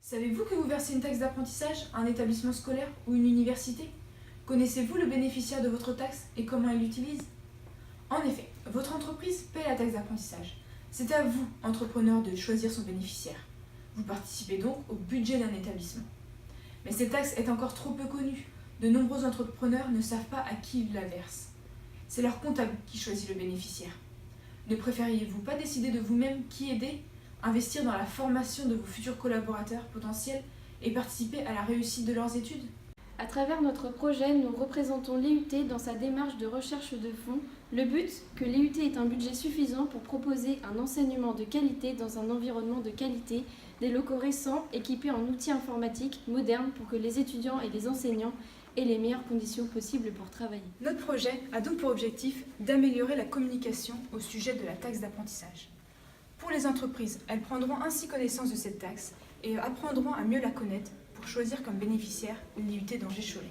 Savez-vous que vous versez une taxe d'apprentissage à un établissement scolaire ou une université? Connaissez-vous le bénéficiaire de votre taxe et comment il l'utilise? En effet, votre entreprise paie la taxe d'apprentissage. C'est à vous, entrepreneur, de choisir son bénéficiaire. Vous participez donc au budget d'un établissement. Mais cette taxe est encore trop peu connue. De nombreux entrepreneurs ne savent pas à qui ils la versent. C'est leur comptable qui choisit le bénéficiaire. Ne préfériez-vous pas décider de vous-même qui aider, investir dans la formation de vos futurs collaborateurs potentiels et participer à la réussite de leurs études? À travers notre projet, nous représentons l'IUT dans sa démarche de recherche de fonds. Le but, que l'IUT ait un budget suffisant pour proposer un enseignement de qualité dans un environnement de qualité, des locaux récents équipés en outils informatiques modernes pour que les étudiants et les enseignants aient les meilleures conditions possibles pour travailler. Notre projet a donc pour objectif d'améliorer la communication au sujet de la taxe d'apprentissage. Pour les entreprises, elles prendront ainsi connaissance de cette taxe et apprendront à mieux la connaître pour choisir comme bénéficiaire l'IUT d'Angers-Cholet.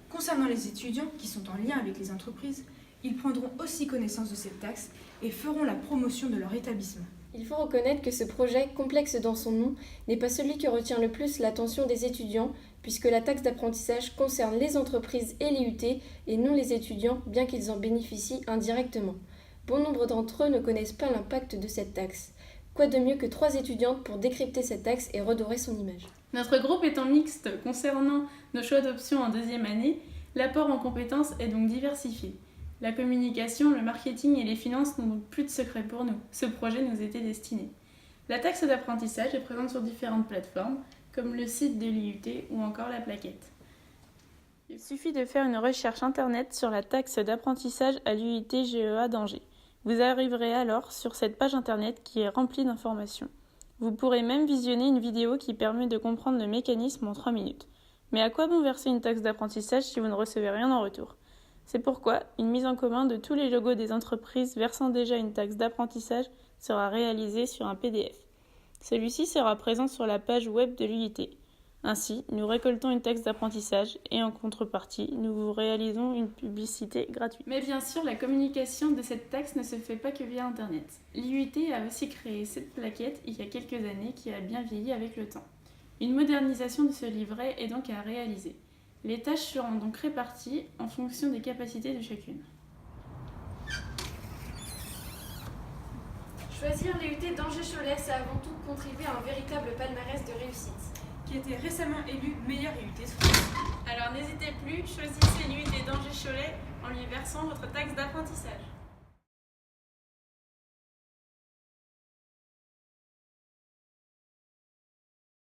Concernant les étudiants qui sont en lien avec les entreprises, ils prendront aussi connaissance de cette taxe et feront la promotion de leur établissement. Il faut reconnaître que ce projet, complexe dans son nom, n'est pas celui qui retient le plus l'attention des étudiants, puisque la taxe d'apprentissage concerne les entreprises et l'IUT et non les étudiants, bien qu'ils en bénéficient indirectement. Bon nombre d'entre eux ne connaissent pas l'impact de cette taxe. Quoi de mieux que 3 étudiantes pour décrypter cette taxe et redorer son image? Notre groupe étant mixte concernant nos choix d'options en deuxième année, l'apport en compétences est donc diversifié. La communication, le marketing et les finances n'ont donc plus de secret pour nous. Ce projet nous était destiné. La taxe d'apprentissage est présente sur différentes plateformes, comme le site de l'IUT ou encore la plaquette. Il suffit de faire une recherche internet sur la taxe d'apprentissage à l'IUT GEA d'Angers. Vous arriverez alors sur cette page internet qui est remplie d'informations. Vous pourrez même visionner une vidéo qui permet de comprendre le mécanisme en 3 minutes. Mais à quoi bon verser une taxe d'apprentissage si vous ne recevez rien en retour? C'est pourquoi une mise en commun de tous les logos des entreprises versant déjà une taxe d'apprentissage sera réalisée sur un PDF. Celui-ci sera présent sur la page web de l'IUT. Ainsi, nous récoltons une taxe d'apprentissage et en contrepartie, nous vous réalisons une publicité gratuite. Mais bien sûr, la communication de cette taxe ne se fait pas que via Internet. L'IUT a aussi créé cette plaquette il y a quelques années qui a bien vieilli avec le temps. Une modernisation de ce livret est donc à réaliser. Les tâches seront donc réparties en fonction des capacités de chacune. Choisir l'IUT d'Angers-Cholet, c'est avant tout contribuer à un véritable palmarès de réussite. Qui a été récemment élu meilleur IUT de France. Alors n'hésitez plus, choisissez l'IUT d'Angers-Cholet en lui versant votre taxe d'apprentissage.